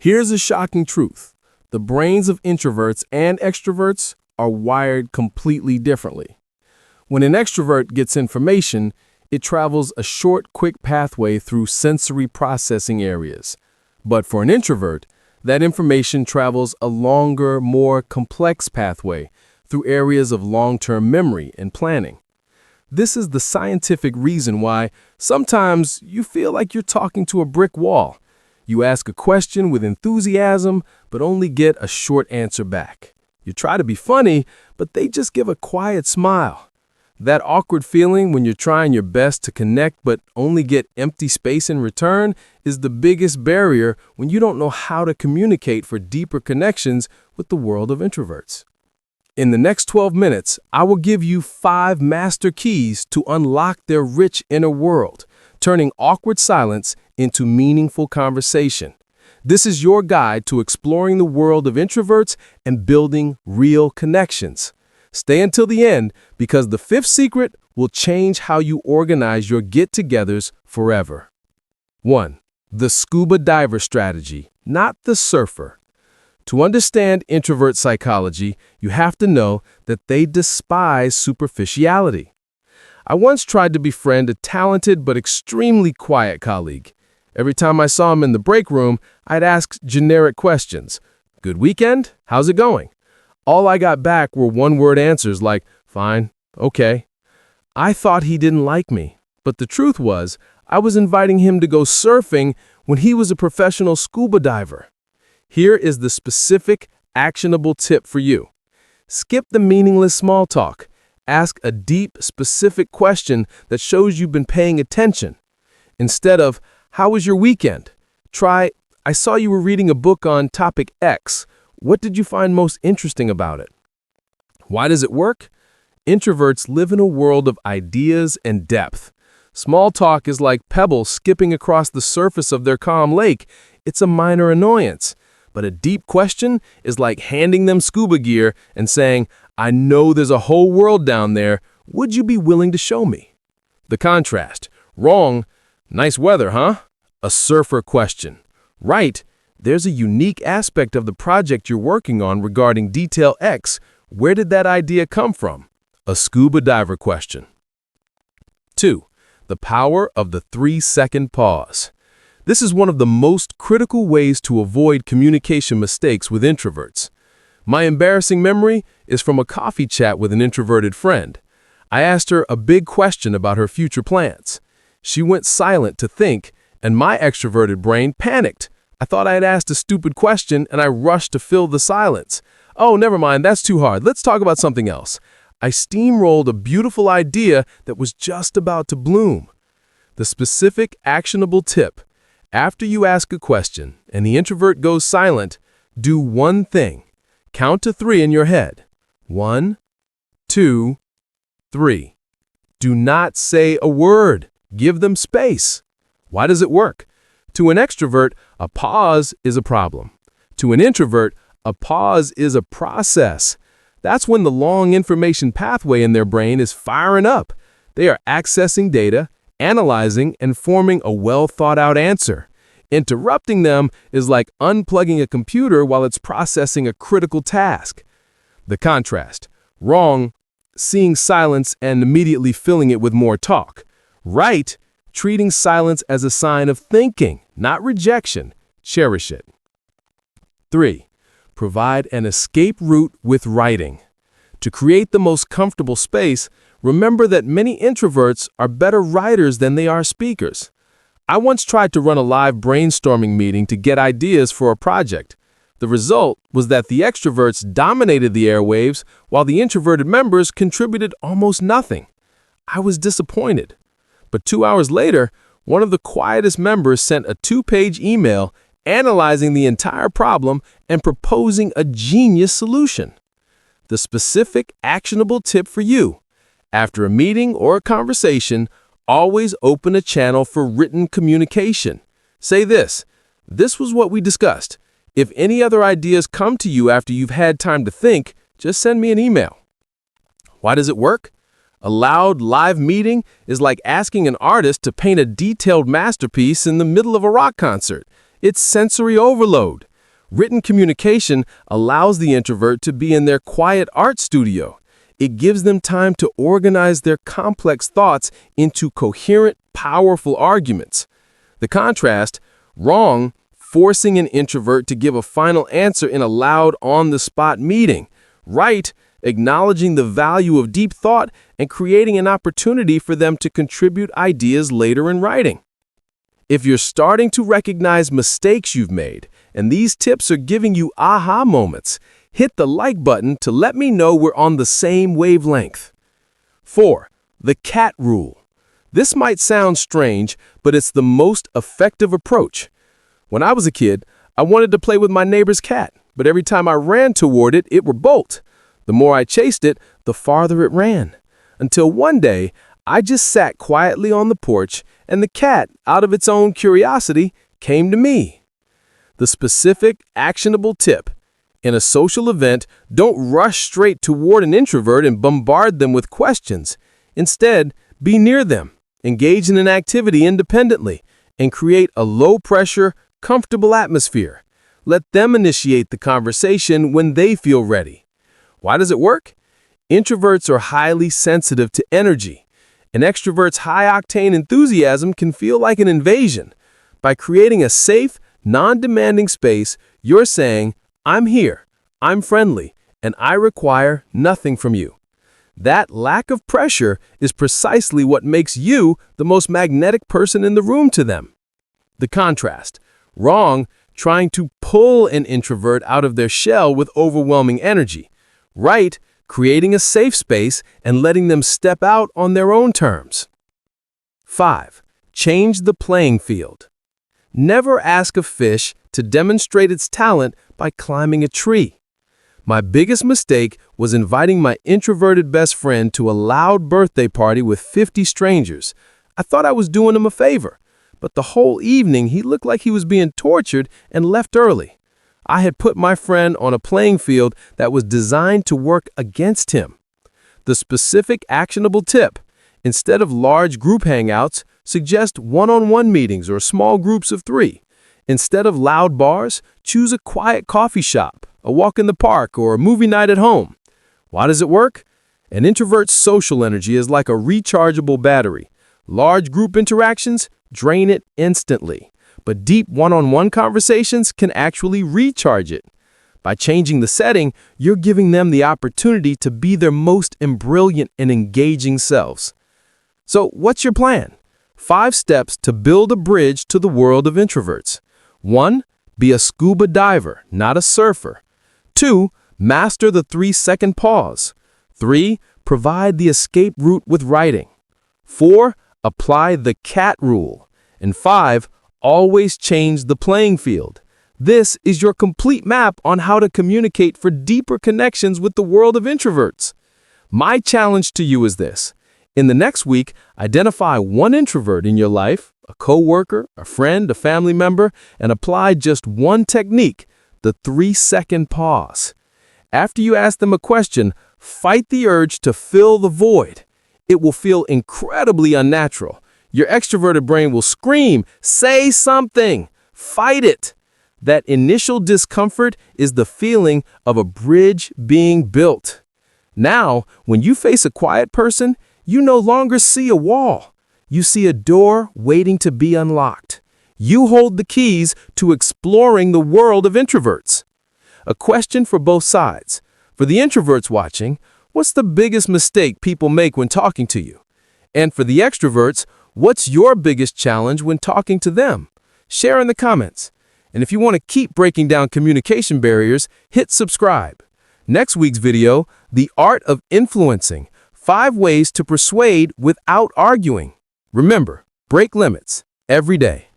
Here's a shocking truth. The brains of introverts and extroverts are wired completely differently. When an extrovert gets information, it travels a short, quick pathway through sensory processing areas. But for an introvert, that information travels a longer, more complex pathway through areas of long-term memory and planning. This is the scientific reason why sometimes you feel like you're talking to a brick wall. You ask a question with enthusiasm, but only get a short answer back. You try to be funny, but they just give a quiet smile. That awkward feeling when you're trying your best to connect but only get empty space in return is the biggest barrier when you don't know how to communicate for deeper connections with the world of introverts. In the next 12 minutes, I will give you 5 master keys to unlock their rich inner world, turning awkward silence into meaningful conversation. This is your guide to exploring the world of introverts and building real connections. Stay until the end because the 5th secret will change how you organize your get-togethers forever. 1. The scuba diver strategy, not the surfer. To understand introvert psychology, you have to know that they despise superficiality. I once tried to befriend a talented but extremely quiet colleague. Every time I saw him in the break room, I'd ask generic questions. Good weekend? How's it going? All I got back were one-word answers like, fine, okay. I thought he didn't like me, but the truth was, I was inviting him to go surfing when he was a professional scuba diver. Here is the specific, actionable tip for you. Skip the meaningless small talk. Ask a deep, specific question that shows you've been paying attention. Instead of, how was your weekend? Try, I saw you were reading a book on topic X. What did you find most interesting about it? Why does it work? Introverts live in a world of ideas and depth. Small talk is like pebbles skipping across the surface of their calm lake. It's a minor annoyance. But a deep question is like handing them scuba gear and saying, I know there's a whole world down there. Would you be willing to show me? The contrast. Wrong. Nice weather, huh? A surfer question. Right. There's a unique aspect of the project you're working on regarding detail X. Where did that idea come from? A scuba diver question. 2. The power of the 3-second pause. This is one of the most critical ways to avoid communication mistakes with introverts. My embarrassing memory is from a coffee chat with an introverted friend. I asked her a big question about her future plans. She went silent to think, and my extroverted brain panicked. I thought I had asked a stupid question, and I rushed to fill the silence. Oh, never mind, that's too hard. Let's talk about something else. I steamrolled a beautiful idea that was just about to bloom. The specific, actionable tip. After you ask a question and the introvert goes silent, do one thing. Count to 3 in your head. 1, 2, 3. Do not say a word. Give them space. Why does it work? To an extrovert, a pause is a problem. To an introvert, a pause is a process. That's when the long information pathway in their brain is firing up. They are accessing data, analyzing, and forming a well-thought-out answer. Interrupting them is like unplugging a computer while it's processing a critical task. The contrast. Wrong, seeing silence and immediately filling it with more talk. Right, treating silence as a sign of thinking, not rejection. Cherish it. 3. Provide an escape route with writing. To create the most comfortable space, remember that many introverts are better writers than they are speakers. I once tried to run a live brainstorming meeting to get ideas for a project. The result was that the extroverts dominated the airwaves while the introverted members contributed almost nothing. I was disappointed. But 2 hours later, one of the quietest members sent a 2-page email analyzing the entire problem and proposing a genius solution. The specific, actionable tip for you. After a meeting or a conversation, always open a channel for written communication. Say this was what we discussed. If any other ideas come to you after you've had time to think, just send me an email. Why does it work? A loud, live meeting is like asking an artist to paint a detailed masterpiece in the middle of a rock concert. It's sensory overload. Written communication allows the introvert to be in their quiet art studio. It gives them time to organize their complex thoughts into coherent, powerful arguments. The contrast, wrong, forcing an introvert to give a final answer in a loud, on-the-spot meeting. Right, acknowledging the value of deep thought and creating an opportunity for them to contribute ideas later in writing. If you're starting to recognize mistakes you've made, and these tips are giving you aha moments, hit the like button to let me know we're on the same wavelength. 4. The cat rule. This might sound strange, but it's the most effective approach. When I was a kid, I wanted to play with my neighbor's cat, but every time I ran toward it, it would bolt. The more I chased it, the farther it ran. Until one day, I just sat quietly on the porch, and the cat, out of its own curiosity, came to me. The specific, actionable tip. In a social event, don't rush straight toward an introvert and bombard them with questions. Instead, be near them, engage in an activity independently, and create a low-pressure, comfortable atmosphere. Let them initiate the conversation when they feel ready. Why does it work? Introverts are highly sensitive to energy. An extrovert's high-octane enthusiasm can feel like an invasion. By creating a safe, non-demanding space, you're saying, "I'm here, I'm friendly, and I require nothing from you." That lack of pressure is precisely what makes you the most magnetic person in the room to them. The contrast. Wrong, trying to pull an introvert out of their shell with overwhelming energy. Right, creating a safe space and letting them step out on their own terms. 5. Change the playing field. Never ask a fish to demonstrate its talent by climbing a tree. My biggest mistake was inviting my introverted best friend to a loud birthday party with 50 strangers. I thought I was doing him a favor, but the whole evening he looked like he was being tortured and left early. I had put my friend on a playing field that was designed to work against him. The specific actionable tip: instead of large group hangouts, suggest one-on-one meetings or small groups of 3. Instead of loud bars, choose a quiet coffee shop, a walk in the park, or a movie night at home. Why does it work? An introvert's social energy is like a rechargeable battery. Large group interactions drain it instantly, but deep one-on-one conversations can actually recharge it. By changing the setting, you're giving them the opportunity to be their most brilliant and engaging selves. So, what's your plan? 5 steps to build a bridge to the world of introverts. 1. Be a scuba diver, not a surfer. 2. Master the 3-second pause. 3. Provide the escape route with writing. 4. Apply the cat rule. And 5. Always change the playing field. This is your complete map on how to communicate for deeper connections with the world of introverts. My challenge to you is this. In the next week, identify one introvert in your life, a coworker, a friend, a family member, and apply just one technique, the 3-second pause. After you ask them a question, fight the urge to fill the void. It will feel incredibly unnatural. Your extroverted brain will scream, "Say something!" Fight it. That initial discomfort is the feeling of a bridge being built. Now, when you face a quiet person, you no longer see a wall. You see a door waiting to be unlocked. You hold the keys to exploring the world of introverts. A question for both sides. For the introverts watching, what's the biggest mistake people make when talking to you? And for the extroverts, what's your biggest challenge when talking to them? Share in the comments. And if you want to keep breaking down communication barriers, hit subscribe. Next week's video, The Art of Influencing, 5 ways to persuade without arguing. Remember, break limits every day.